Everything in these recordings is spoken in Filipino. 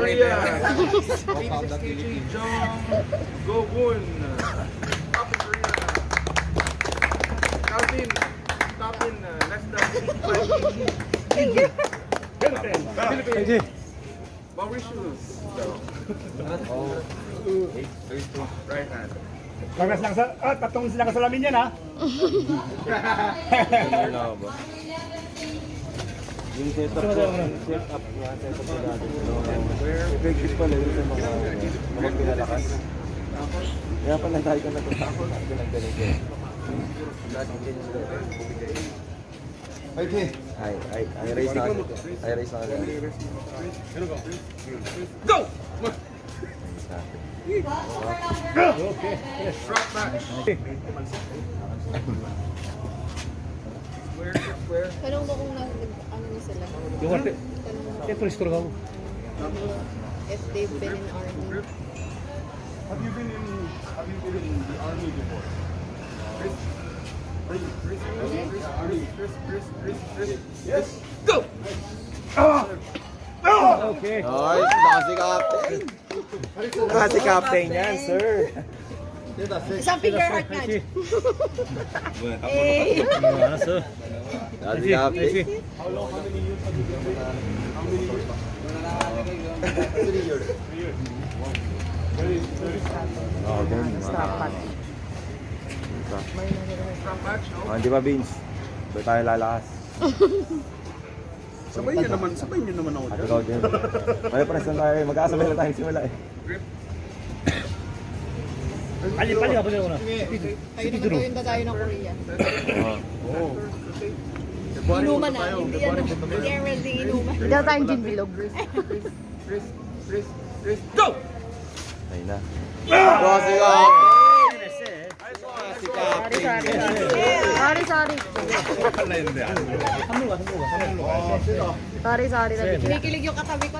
Korea. 86 kg Jong Go-Gun. Top in Korea. Top in less than 65 kg. Philippines. Mauritius. Right hand. Pagas lang sa... tatlong sila kasalamin yan, ha? Yung setup ko, setup nga, setup ko natin. Effective pala yun sa mga pinalakas. Kaya pala tayo ka natutapos natin ng ganito. I raise na agad. I raise na agad. Go! Okay. Drop match. Square. Tanong mo kung ano na sila. Yung arte. Tanong mo Ito, restore ka mo. if they've been in army. Have you been in the army before? Yes. Go! Okay. Ay, nakasi captain. Nakasi captain yan, sir. Isang finger heart match. Eh. Ano, Nakasi captain. Oh, ganun. Dapat. Strong match, no? Oh, di ba, Vince? Doon tayo lalakas. Sabay nyo naman ako At ikaw din. May press na tayo. Magkakasabay na tayo simula eh. Pali ka pa na. Tayo naman tayo yung dadayo ng Korea. Oo. Inuman na. Hindi yan. Hindi yan ready inuman. Hindi na tayong gin bilog. Go! Ayun na. Kasi captain! Si captain! Sorry. Sorry. Kinikilig yung katabi ko.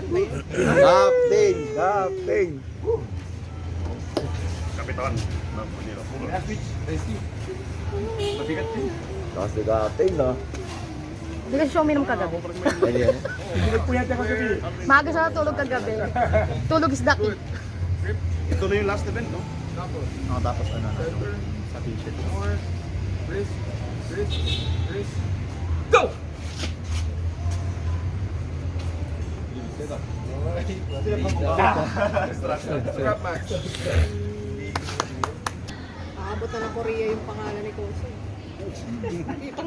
Captain! Captain! Kapitan. Mabigat din. Kasi captain, no? Hindi kasi siya uminom kagabi. Ayun. Maaga siya tulog kagabi. Tulog is the key. Ito na yung last event, no? Tapos ano na? Sa t-shirt. Wrist. Go! Strap match. Aabot na ng Korea yung pangalan ni Koso.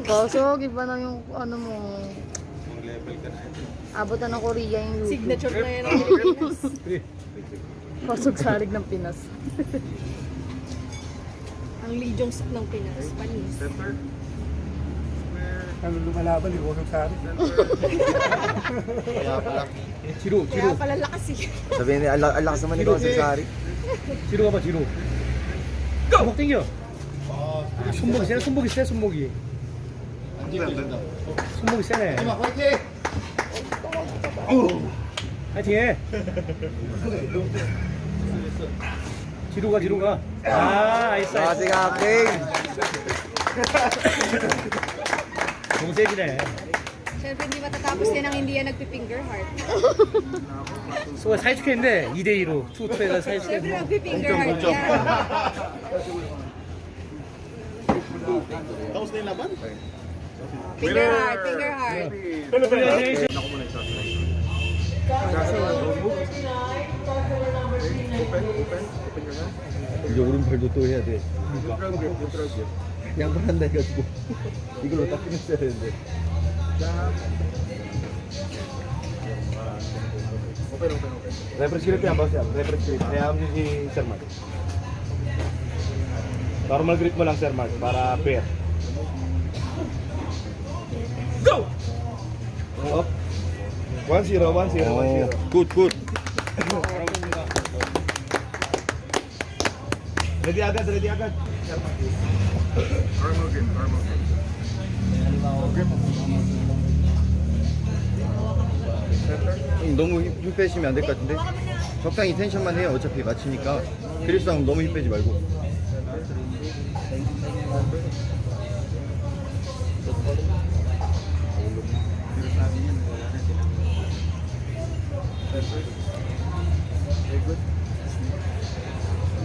Koso, iba na yung ano mo. Abot na ng Korea yung YouTube. Signature na yan ang Pilipinas. Pasok salig ng Pinas. Ang Lee Jong-suk ng Pinas. Panis. Center. Square. Ano lumalaban, di ko sa akin. Kaya pala. Kaya pala lakas eh. Sabihin niya, ang lakas naman ni Jose Sari. Chiro ka ba, Chiro? Go! 땡겨. 손목이 세네, 손목이 세, 손목이. 손목이 세네. 파이팅 해. 뒤로 가. 나이스. Kasi captain! 동세지네. Siyempre hindi matatapos yan ang hindi yan nagpi-finger heart. 소 사이즈캔인데 2대2로 투투에서 Siyempre 사이즈캔. nagpi-finger heart yan. Tapos na yung laban? Finger heart. Open your hand. 이제 오른팔도 또 해야 돼. Neutral grip. 양보한다 해가지고. 이걸로 딱 끝냈어야 되는데. Open. Reference grip yan, boss yan. Reference grip. Kaya mo si Sir Mark. Normal grip mo lang, Sir Mark, para pair. Go! Up. 1-0. Good. Ready agad. Normal grip. 너무 힘 빼시면 안 될 것 같은데? 적당히 텐션만 해요. 어차피 맞히니까. 그립 싸움 너무 힘 빼지 말고.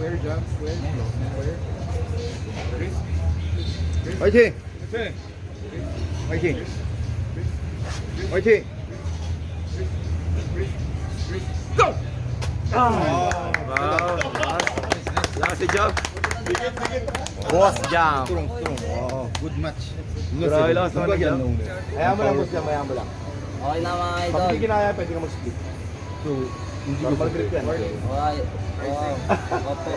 Square, jump, square, square. 화이팅! 화이팅! 화이팅! Go! Wow. Lakas si Job. Boss Jam. Strong. Wow, good match. Grabe lang sa Lumagyan kanila. nung Hayaan mo lang, boss Jam. Hayaan mo lang. Okay na mga Pag idol. hindi kinaya, pwede ka mag-skip. So, hindi ko Normal grip yan. Okay. Wow. Opo.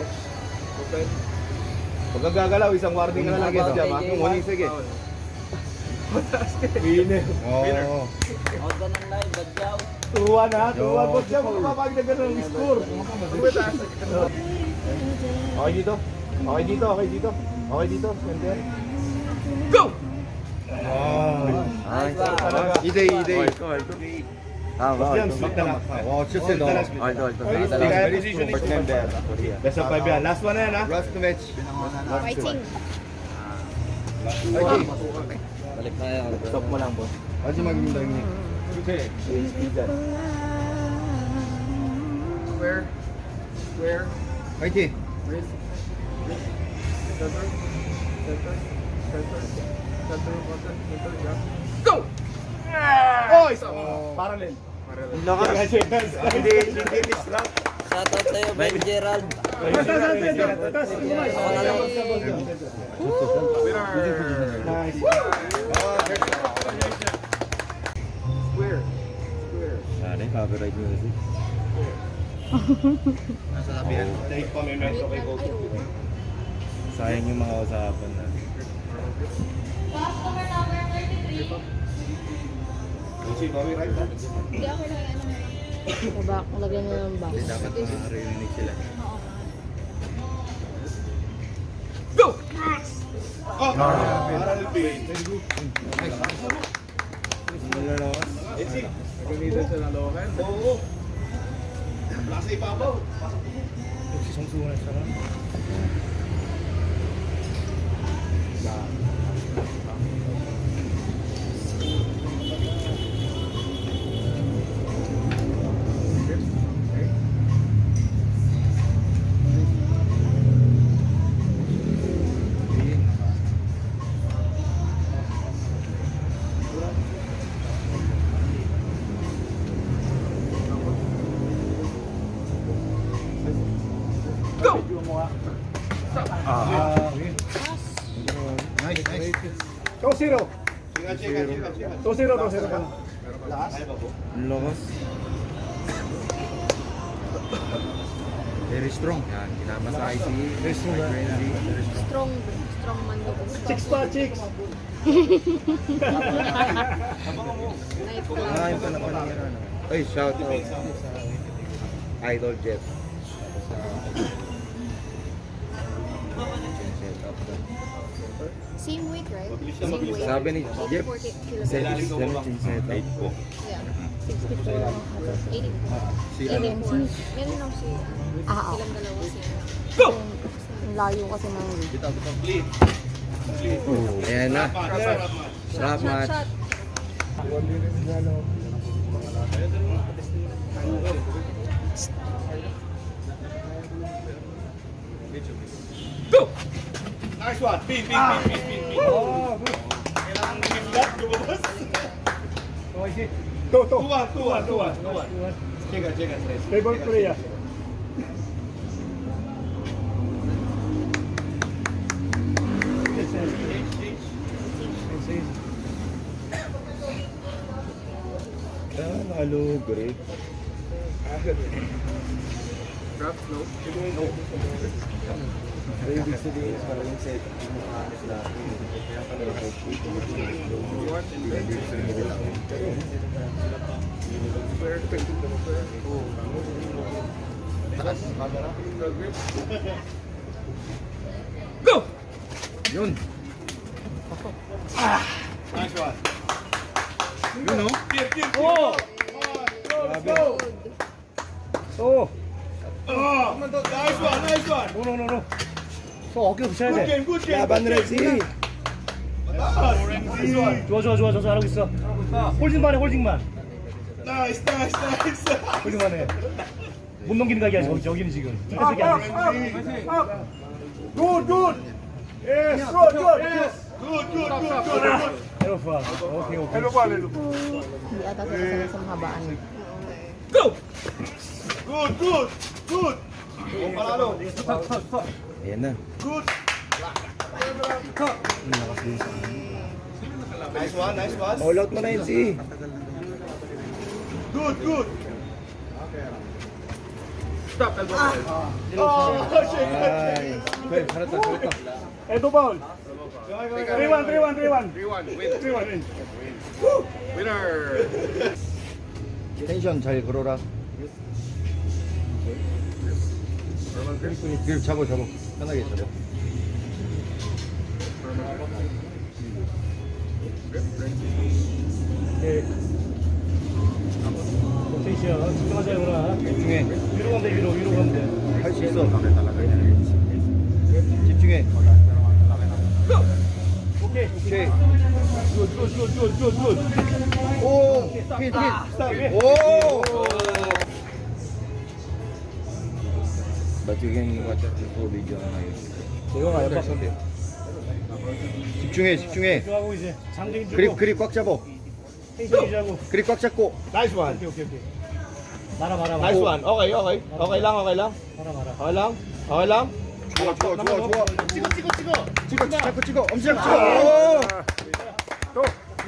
Pag ang gagalaw, isang warning ka na lang, boss Jam. Ha? Kung huling sige. Winner. Oh. Out ka ng live, badyaw. 2-1 ha? 2-1, boss Jam. Makapagdagan ng score. Okay dito. Okay dito. Okay dito. Okay dito. Center. Go! Nice one. Talaga. 이대. Boss Jam, split na lang. 와, 진짜 너. Best of 5 yan. Last one na yan ha. Last match. Fighting. 화이팅! Balik na yun. Stop mo lang, boss. 마지막입니다, 형님. Okay. Speed dyan. Square, square, 화이팅! wrist, center, button, center, jump. Go! Oy! Parallel. Ang lakas. Hindi distract. Shoutout sa'yo, Ben Gerald. Ako na lang. Nice. Square, square. Ano yung copyright music? Nasa kabihan. Dahil pa may mento kay Coco. Sayang yung mga usapan na. Customer number 33. Kasi kami right na. Hindi ako lang ano. Baba, lagyan mo ng box. Dapat makarinig sila. Go! Parallel play. Gamitan sa nalokan. Oo. Nasa ibabaw. 역시 정수훈의 차랑. Go! 나이스, 나이스. 2-0. 2-0 ka na. Lakas. Very strong. Yan, kinama sa IC. Very strong. Strong man daw. Chicks pa, chicks. Knife Ah, lang. yung panapanira. Ay, shout out. Idol Jet. Same weight, right? Same weight. Sabi ni Jeff, 40 kilograms. setup. Yeah. 64 lang. 84. Si 84. Yan lang si... Ah, ilang dalawa siya. Go! Ang layo kasi ng... Ayan na. Strap Shot, match. shot. Go! Nice one. Pin. Kailangan biglat, lumabas. Go. 2-1. Cheka. Favorite Korea. Halo, great. Drop slow. Ibig sabihin is parang yung set yung mga na kaya pala Forward and back. Square, square. takas, camera. Grip. Go! Yun. Nice one. Yun, no? Oh! Go! Oh. Nice one. No. 저 어깨 붙여야 돼. Good game. 야반 랩시. Nice one. 좋아. 잘하고 있어. 홀딩만 해. Nice. 홀딩만 해. 못 넘기는 각이야 저기는 지금. Up, up, up, up. Good, good. Yes, good, good. Yes. Good, good, good, good, good. 에러 파. 오케이. Hello pa, hello pa. Hindi ata sila sa mahabaan. Good, good, good. Ayan na. Good. All out mo na yun si. Good, good. Ay, 잘했다. Eto ball. 3-1, 3-1, 3-1. 3-1. 텐션 잘 걸어라. 그립 잡아. 편하게 잡아. 네. 로테이션 집중하자 영훈아. 집중해. 위로 가면 돼 위로 가면 돼. 할 수 있어. 집중해. 오케이. Good, good, good, good, good, good. 오, 핏. 오. Batuhin mo ito video na ngayon. 이거 가요 봐. 집중해. 집중하고 이제 장대인 주고 그립 꽉 잡아. 텐션 유지하고. 그립 꽉 잡고. Nice one. 오케이. 말아. Nice one. Okay, okay. Okay lang, okay lang. 말아. Okay lang. Okay lang. 좋아. 찍어. 자꾸 엄지랑 찍어.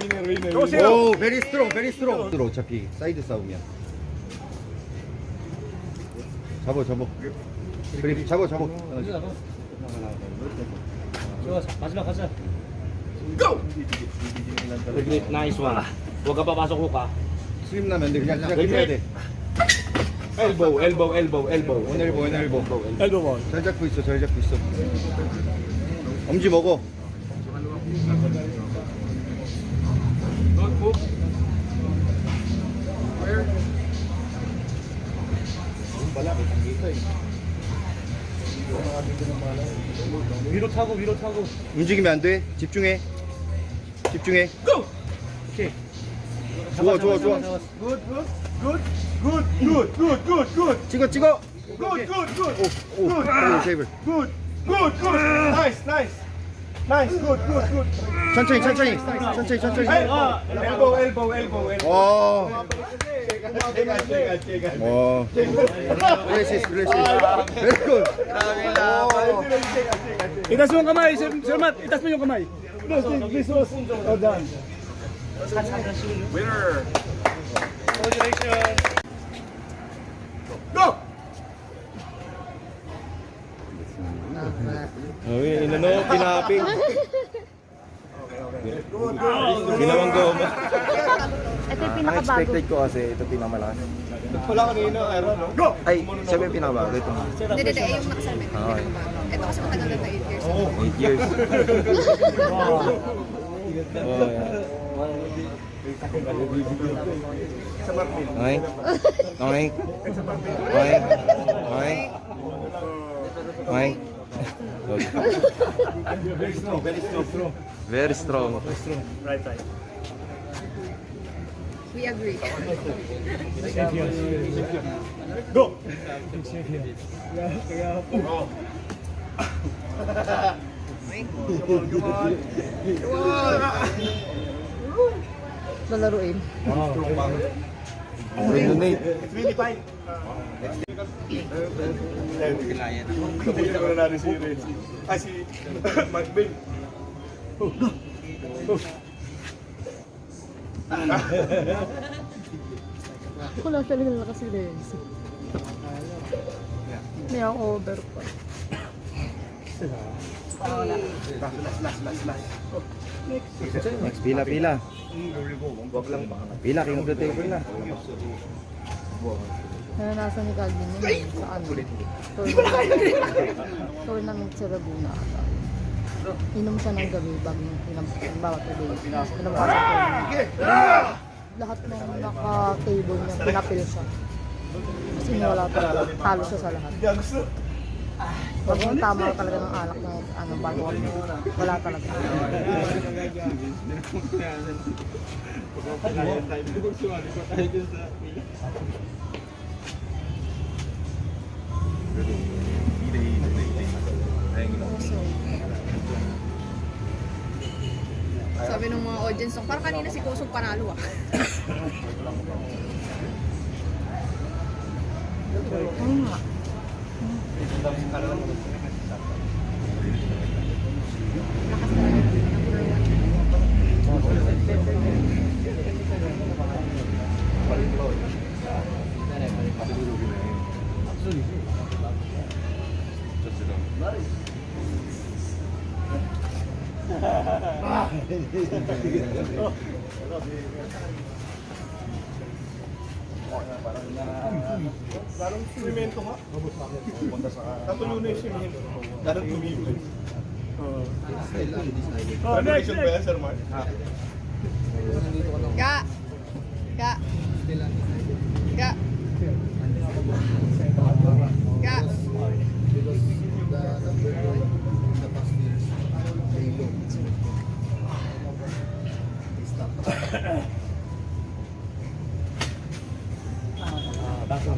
Winner. 오, 베리 스트롱. 어차피 사이드 싸움이야. 잡아. 그립 잡아. 좋아 마지막 가자. Nice one. Huwag ka papasok ko ka. 스림 나면 안 돼. 그냥 해야 돼. Elbow, elbow, elbow, elbow. 원엘보. Elbow ball. 잘 잡고 있어. 엄지 먹어. Don't move. 위로 타고. 움직이면 안 돼. 집중해. 오케이. 좋아. Good, good. 찍어. Good. 오, 쉐이블. Good. Nice. Good. 천천히. Elbow. 와. 와. 글래시스. Very good. Itaas mo yung kamay, Sir Matt. Itaas mo yung kamay. This was all done. Winner. Congratulations. Go. pinaping. Ginawang go. Ito yung pinakabago. Unexpected ko kasi ito pinakamalakas. Wala kanina, Aaron. Go. Ay, siya ba yung pinakabago? Ito. Hindi, yung nakasalamin. Okay. Ito kasi matagal na 8 years. 8 years. Oh, yeah. Okay. Very strong. Right side. We agree. Safe here. Go. Safe here. Lalaruin. Donate. It's really fine. Kapunin ko na natin si Reggie. Si Magbin. Wala talaga lakas si Renzi. May ang over pa. Next, pila. Pila, king of the table na. Naranasan ni Calvin yun sa ano. Tournament sa Laguna ata. Inom siya ng gabi bago bawat gabi. Pinabasa ko. Lahat ng naka-table niya, pinapil siya. Kasi wala talaga. Talo siya sa lahat. Pag yung tama talaga ng alak ng ano, bago wala talaga. Sabi ng mga audience, parang kanina si Kusog panalo ah. Oo nga. Lakas talaga. Number 1. Parang simento nga. Natuloy na yung simento. Parang tumibig. Renovation ba yan, Sir Mark? Ga! Ga! Ga! Ga! Bakit